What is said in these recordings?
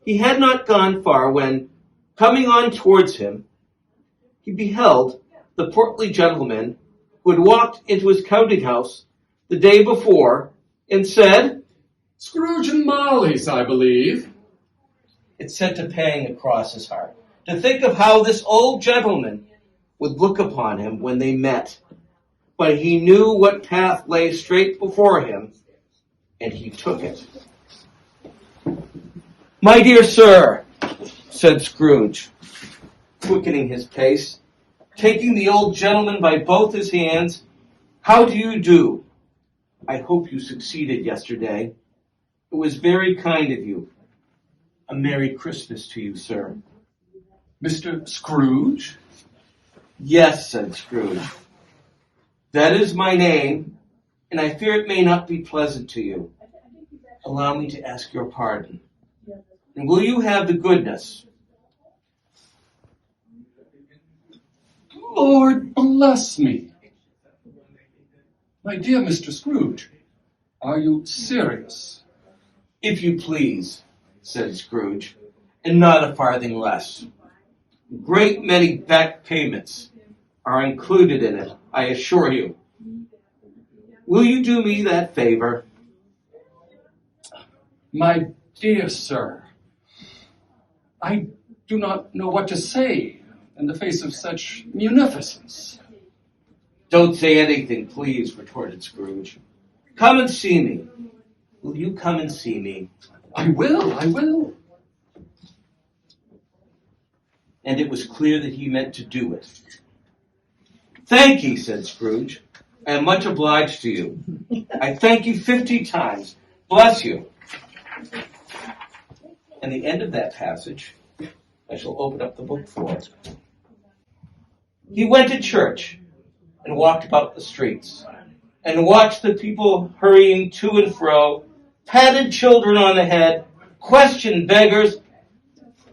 He had not gone far when, coming on towards him, he beheld the portly gentleman who had walked into his counting house the day before and said, "Scrooge and Marley's, I believe." It sent a pang across his heart to think of how this old gentleman would look upon him when they met. But he knew what path lay straight before him, and he took it. "My dear sir," said Scrooge, quickening his pace, taking the old gentleman by both his hands, "how do you do? I hope you succeeded yesterday. It was very kind of you. A Merry Christmas to you, sir." "Mr. Scrooge?" "Yes," said Scrooge. "That is my name, and I fear it may not be pleasant to you. Allow me to ask your pardon. And will you have the goodness?" "Lord bless me. My dear Mr. Scrooge, are you serious?" "If you please," said Scrooge, "and not a farthing less. A great many back payments are included in it, I assure you. Will you do me that favor?" "My dear sir, I do not know what to say in the face of such munificence." "Don't say anything, please," retorted Scrooge. "Come and see me. Will you come and see me?" I will. And it was clear that he meant to do it. "Thank ye," said Scrooge. "I am much obliged to you. I thank you 50 times. Bless you." And the end of that passage, I shall open up the book for. He went to church and walked about the streets and watched the people hurrying to and fro, patted children on the head, questioned beggars,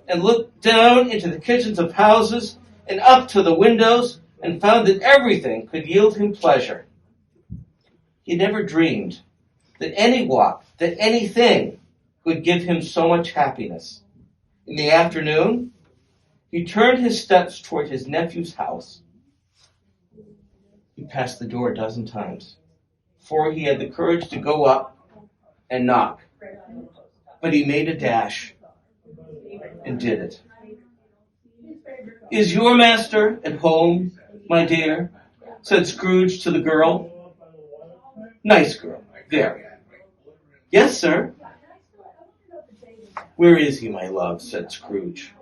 and looked down into the kitchens of houses and up to the windows and found that everything could yield him pleasure. He never dreamed that any walk, that anything could give him so much happiness. In the afternoon, he turned his steps toward his nephew's house. He passed the door a dozen times before he had the courage to go up and knock. But he made a dash and did it. "Is your master at home, my dear?" said Scrooge to the girl. Nice girl, very. "Yes, sir." "Where is he, my love?" said Scrooge.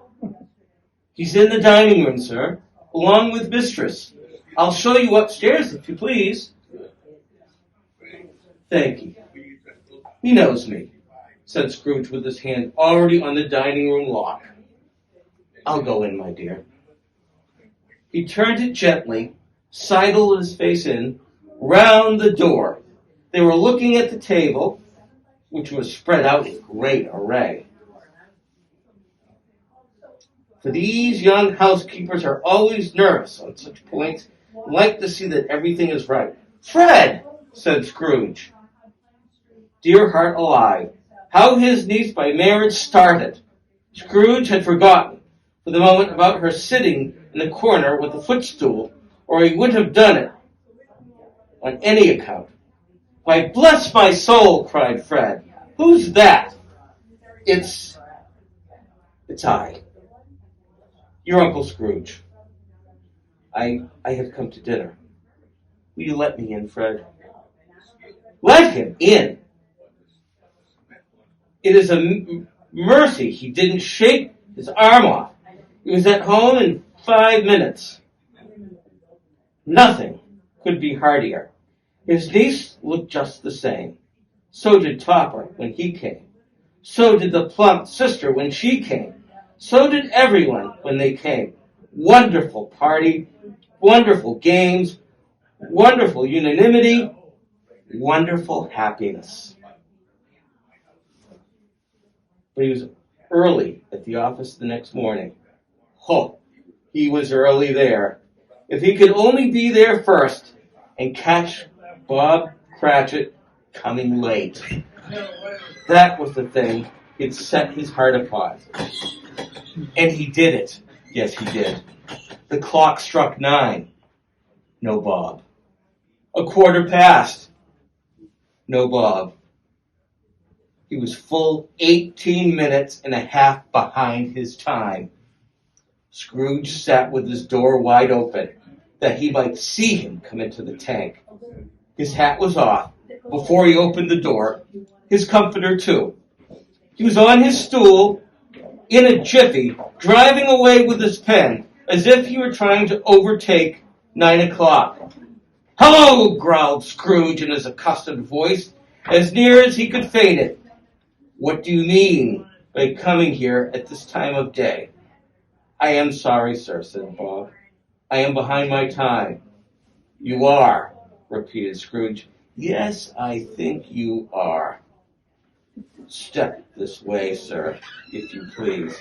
"He's in the dining room, sir, along with mistress. I'll show you upstairs, if you please." "Thank you. He knows me," said Scrooge with his hand already on the dining room lock. "I'll go in, my dear." He turned it gently, sidled his face in, round the door. They were looking at the table, which was spread out in great array. For these young housekeepers are always nervous on such points and like to see that everything is right. "Fred," said Scrooge. Dear heart alive, how his niece by marriage started. Scrooge had forgotten for the moment about her sitting in the corner with the footstool, or he wouldn't have done it on any account. "Why, bless my soul," cried Fred. "Who's that?" It's I. Your Uncle Scrooge. I have come to dinner. Will you let me in, Fred?" "Let him in? It is a mercy he didn't shake his arm off. He was at home in 5 minutes. Nothing could be heartier. His niece looked just the same. So did Topper when he came. So did the plump sister when she came. So did everyone when they came. Wonderful party, wonderful games, wonderful unanimity, wonderful happiness." But he was early at the office the next morning. Oh, he was early there. If he could only be there first and catch Bob Cratchit coming late. That was the thing he'd set his heart upon. And he did it. Yes, he did. The clock struck 9. No Bob. A quarter past. No Bob. He was full 18 minutes and a half behind his time. Scrooge sat with his door wide open, that he might see him come into the tank. His hat was off before he opened the door, his comforter too. He was on his stool, in a jiffy, driving away with his pen, as if he were trying to overtake 9 o'clock. "Hello," growled Scrooge in his accustomed voice, as near as he could fade it. "What do you mean by coming here at this time of day?" "I am sorry, sir," said Bob. "I am behind my time." "You are," repeated Scrooge. "Yes, I think you are." "Step this way, sir, if you please."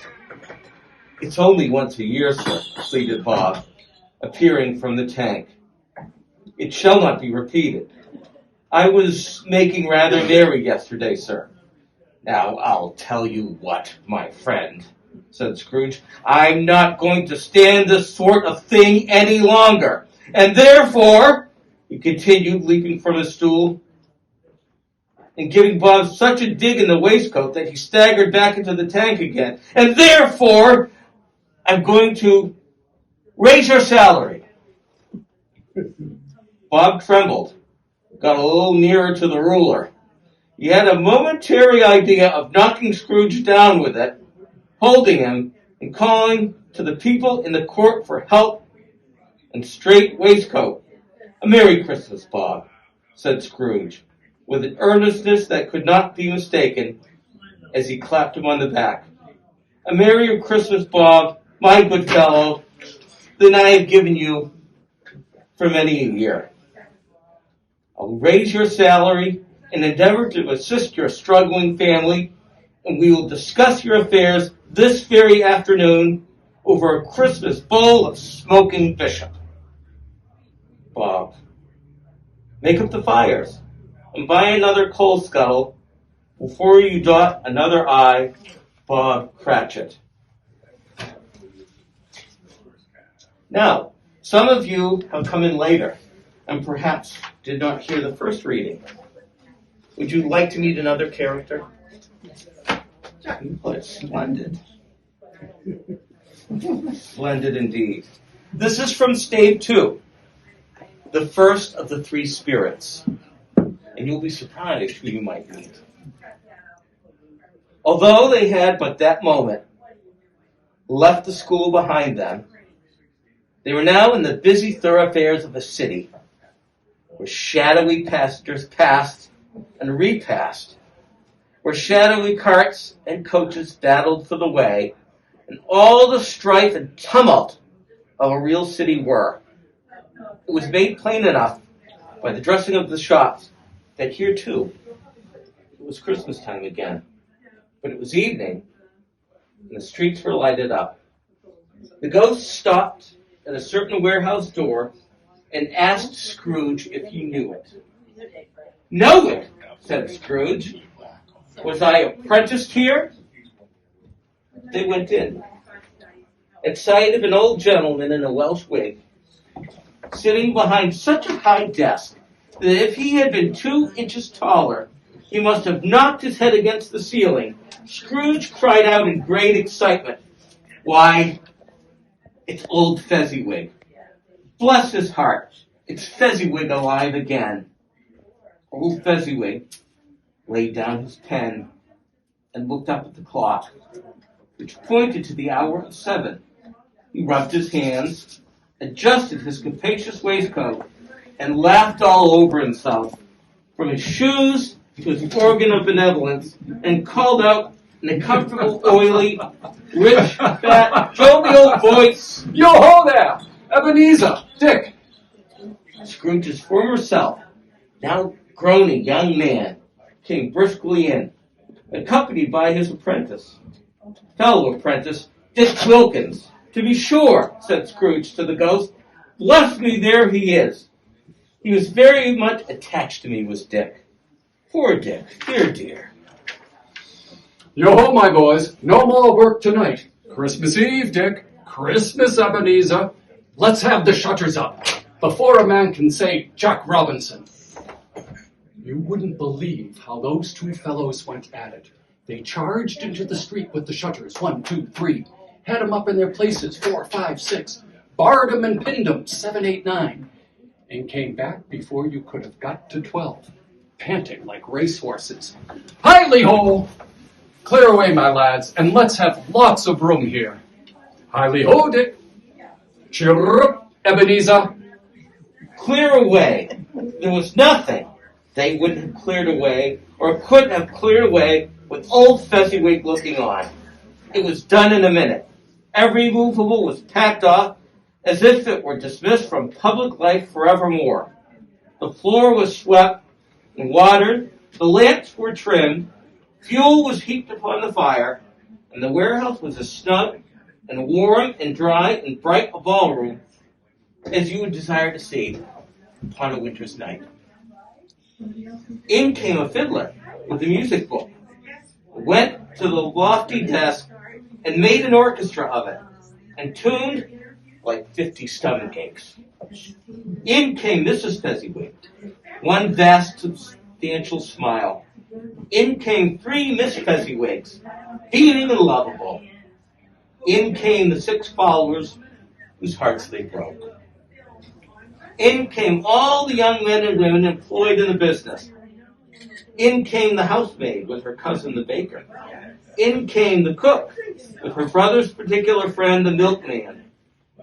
"It's only once a year, sir," pleaded Bob, appearing from the tank. "It shall not be repeated. I was making rather merry yesterday, sir." "Now, I'll tell you what, my friend," said Scrooge. "I'm not going to stand this sort of thing any longer. And therefore," he continued, leaping from his stool, and giving Bob such a dig in the waistcoat that he staggered back into the tank again, "and therefore, I'm going to raise your salary." Bob trembled, got a little nearer to the ruler. He had a momentary idea of knocking Scrooge down with it, holding him, and calling to the people in the court for help and straight waistcoat. "A Merry Christmas, Bob," said Scrooge, with an earnestness that could not be mistaken, as he clapped him on the back. "A Merry Christmas, Bob, my good fellow, than I have given you for many a year. I'll raise your salary and endeavor to assist your struggling family, and we will discuss your affairs this very afternoon over a Christmas bowl of smoking bishop." Bob: "Make up the fires, and buy another coal scuttle before you dot another I, Bob Cratchit." Now, some of you have come in later, and perhaps did not hear the first reading. Would you like to meet another character? Oh, it's splendid. Splendid indeed. This is from Stave 2, the first of the three spirits. And you'll be surprised who you might meet. Although they had but that moment left the school behind them, they were now in the busy thoroughfares of a city, where shadowy passengers passed and repassed, where shadowy carts and coaches battled for the way, and all the strife and tumult of a real city were. It was made plain enough by the dressing of the shops that here, too, it was Christmas time again. But it was evening, and the streets were lighted up. The ghost stopped at a certain warehouse door and asked Scrooge if he knew it. "Know it?" said Scrooge. "Was I apprenticed here?" They went in. At sight of an old gentleman in a Welsh wig, sitting behind such a high desk that if he had been 2 inches taller, he must have knocked his head against the ceiling, Scrooge cried out in great excitement, "Why, it's old Fezziwig. Bless his heart, it's Fezziwig alive again." Old Fezziwig laid down his pen and looked up at the clock, which pointed to the hour of 7. He rubbed his hands, adjusted his capacious waistcoat, and laughed all over himself, from his shoes to his organ of benevolence, and called out in a comfortable, oily, rich, fat, jovial voice, "Yo-ho there! Ebenezer! Dick!" Scrooge's former self, now grown a young man, came briskly in, accompanied by his apprentice. "Fellow apprentice, Dick Wilkins, to be sure," said Scrooge to the ghost. "Bless me, there he is. He was very much attached to me, was Dick. Poor Dick, dear, dear." Yo-ho, my boys. No more work tonight. Christmas Eve, Dick. Christmas, Ebenezer. Let's have the shutters up before a man can say Jack Robinson. You wouldn't believe how those two fellows went at it. They charged into the street with the shutters, 1, 2, 3, had them up in their places, 4, 5, 6, barred them and pinned them, 7, 8, 9, and came back before you could have got to 12, panting like racehorses. Hi-le-ho! Clear away, my lads, and let's have lots of room here. Hi-le-ho, Dick. Chirrup, Ebenezer. Clear away. There was nothing they wouldn't have cleared away or couldn't have cleared away with old Fezziwig looking on. It was done in a minute. Every movable was packed off as if it were dismissed from public life forevermore. The floor was swept and watered, the lamps were trimmed, fuel was heaped upon the fire, and the warehouse was as snug and warm and dry and bright a ballroom as you would desire to see upon a winter's night. In came a fiddler with a music book, went to the lofty desk and made an orchestra of it, and tuned like 50 stomach aches. In came Mrs. Fezziwig, one vast substantial smile. In came 3 Miss Fezziwigs, beaming and lovable. In came the 6 followers whose hearts they broke. In came all the young men and women employed in the business. In came the housemaid with her cousin the baker. In came the cook with her brother's particular friend the milkman.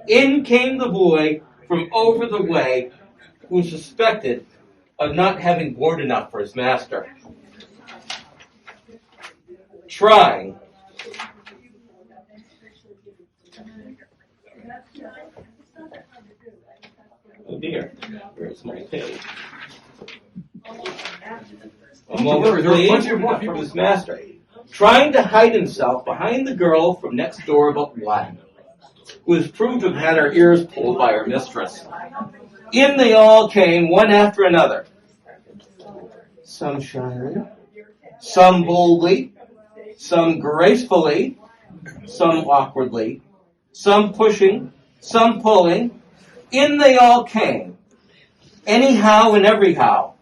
In came the boy from over the way who was suspected of not having board enough for his master. Trying oh dear, where's my page? A moment please, from his master, trying to hide himself behind the girl from next door but one, who was proved to have had her ears pulled by her mistress. In they all came, one after another. Some shyly, some boldly, some gracefully, some awkwardly, some pushing, some pulling. In they all came, anyhow and everyhow.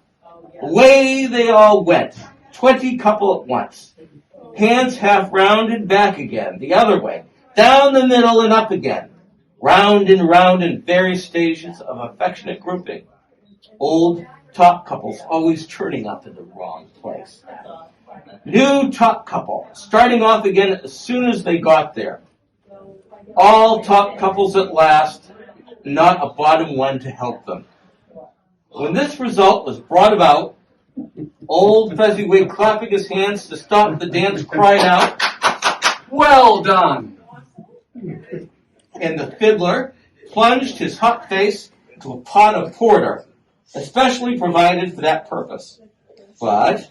Away they all went, 20 couple at once. Hands half round and back again, the other way, down the middle and up again, round in various stages of affectionate grouping. Old top couples always turning up in the wrong place. New top couple, starting off again as soon as they got there. All top couples at last, not a bottom one to help them. When this result was brought about, old Fezziwig, clapping his hands to stop the dance, cried out, Well done! And the fiddler plunged his hot face into a pot of porter, especially provided for that purpose. But,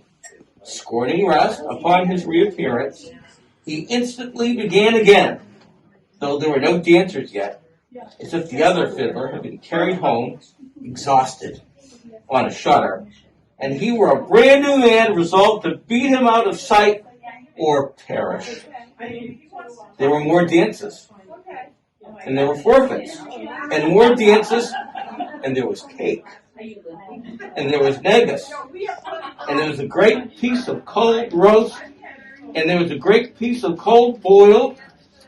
scorning rest upon his reappearance, he instantly began again, though there were no dancers yet, as if the other fiddler had been carried home, exhausted, on a shutter, and he were a brand new man resolved to beat him out of sight or perish. There were more dances, and there were forfeits, and more dances, and there was cake, and there was negus, and there was a great piece of cold roast, and there was a great piece of cold boiled,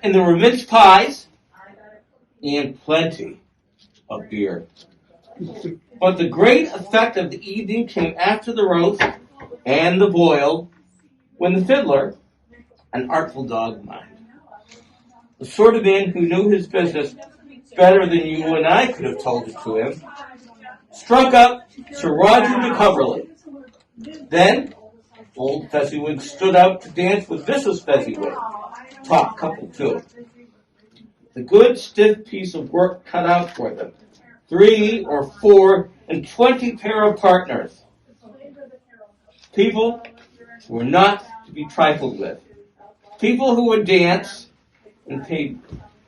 and there were mince pies, and plenty of beer. But the great effect of the evening came after the roast and the boiled, when the fiddler, an artful dog of mine, the sort of man who knew his business better than you and I could have told it to him, struck up Sir Roger de Coverley. Then old Fezziwig stood out to dance with Mrs. Fezziwig, top couple too. The good stiff piece of work cut out for them, 3 or 4 and 20 pair of partners. People who were not to be trifled with. People who would dance and paid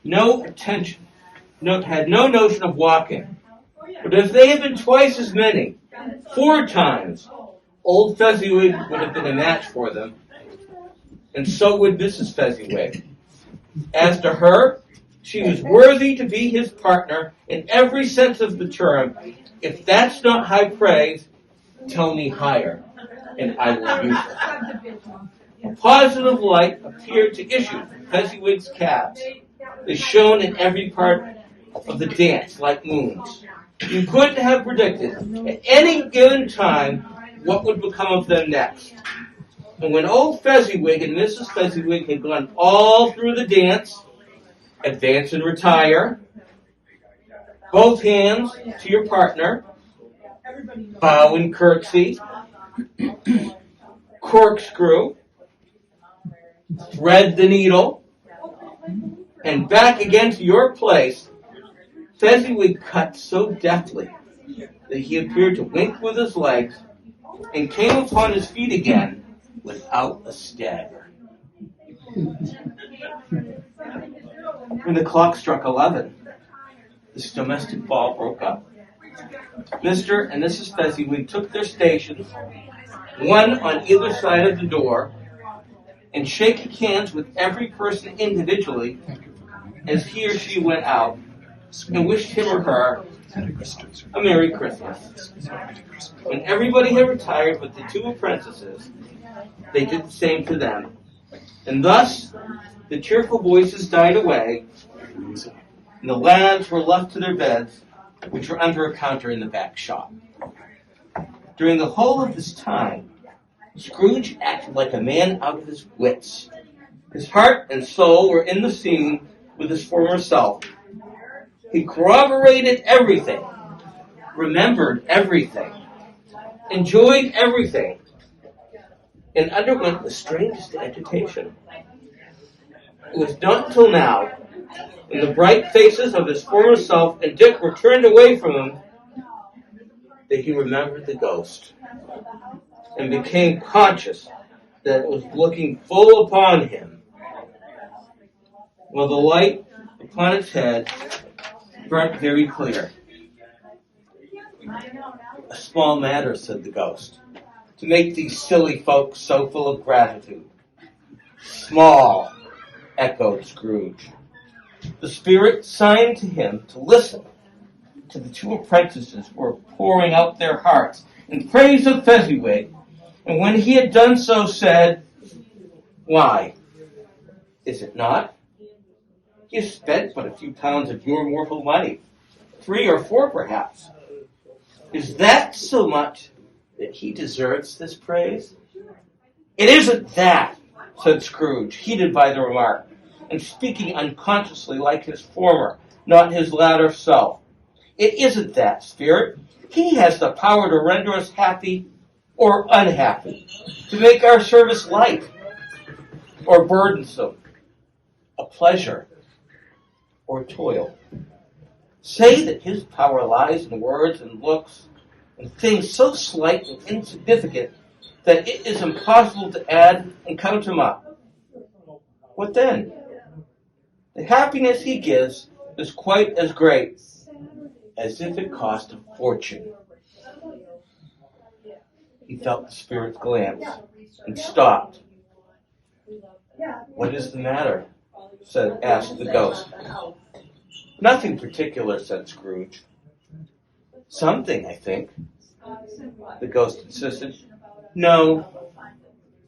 no attention, had no notion of walking. But if they had been twice as many, 4 times, old Fezziwig would have been a match for them. and so would Mrs. Fezziwig. As to her, she was worthy to be his partner in every sense of the term. If that's not high praise, tell me higher, and I will use it. A positive light appeared to issue from Fezziwig's calves, as shown in every part of the dance like moons. You couldn't have predicted at any given time what would become of them next. And when old Fezziwig and Mrs. Fezziwig had gone all through the dance, advance and retire, both hands to your partner, bow and curtsy, corkscrew, thread the needle, and back again to your place, Fezziwig cut so deftly that he appeared to wink with his legs and came upon his feet again without a stagger. When the clock struck 11, this domestic ball broke up. Mr. and Mrs. Fezziwig took their stations, one on either side of the door, and shaking hands with every person individually as he or she went out, and wished him or her a Merry Christmas. When everybody had retired but the two apprentices, they did the same to them. And thus, the cheerful voices died away, and the lads were left to their beds, which were under a counter in the back shop. During the whole of this time, Scrooge acted like a man out of his wits. His heart and soul were in the scene with his former self. He corroborated everything, remembered everything, enjoyed everything, and underwent the strangest agitation. It was not until now, when the bright faces of his former self and Dick were turned away from him, that he remembered the ghost, and became conscious that it was looking full upon him, while the light upon its head burnt very clear. A small matter, said the ghost, to make these silly folks so full of gratitude. Small, echoed Scrooge. The spirit signed to him to listen to the two apprentices who were pouring out their hearts in praise of Fezziwig, and when he had done so said, "Why, is it not? He has spent but a few pounds of your mortal money, 3 or 4 perhaps. Is that so much that he deserves this praise?" "It isn't that," said Scrooge, heated by the remark, and speaking unconsciously like his former, not his latter self. "It isn't that, spirit. He has the power to render us happy or unhappy, to make our service light or burdensome, a pleasure or toil. Say that his power lies in words and looks and things so slight and insignificant that it is impossible to add and count him up. What then? The happiness he gives is quite as great as if it cost a fortune." He felt the spirit's glance and stopped. "What is the matter?" asked the ghost. "Nothing particular," said Scrooge. "Something, I think," the ghost insisted. "No,"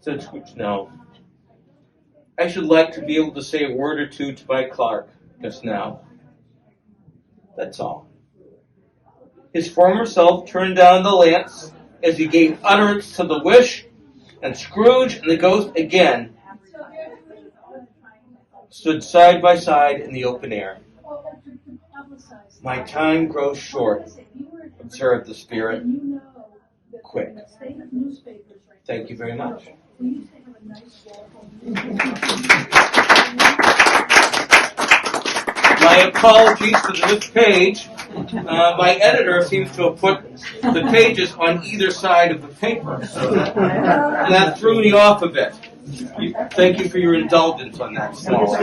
said Scrooge, "no. I should like to be able to say a word or two to my clerk just now. That's all." His former self turned down the lamps as he gave utterance to the wish, and Scrooge and the ghost again stood side by side in the open air. "My time grows short," observed the spirit. "Quick. Thank you very much." My apologies for this page. My editor seems to have put the pages on either side of the paper, so that threw me off a bit. Thank you for your indulgence on that small.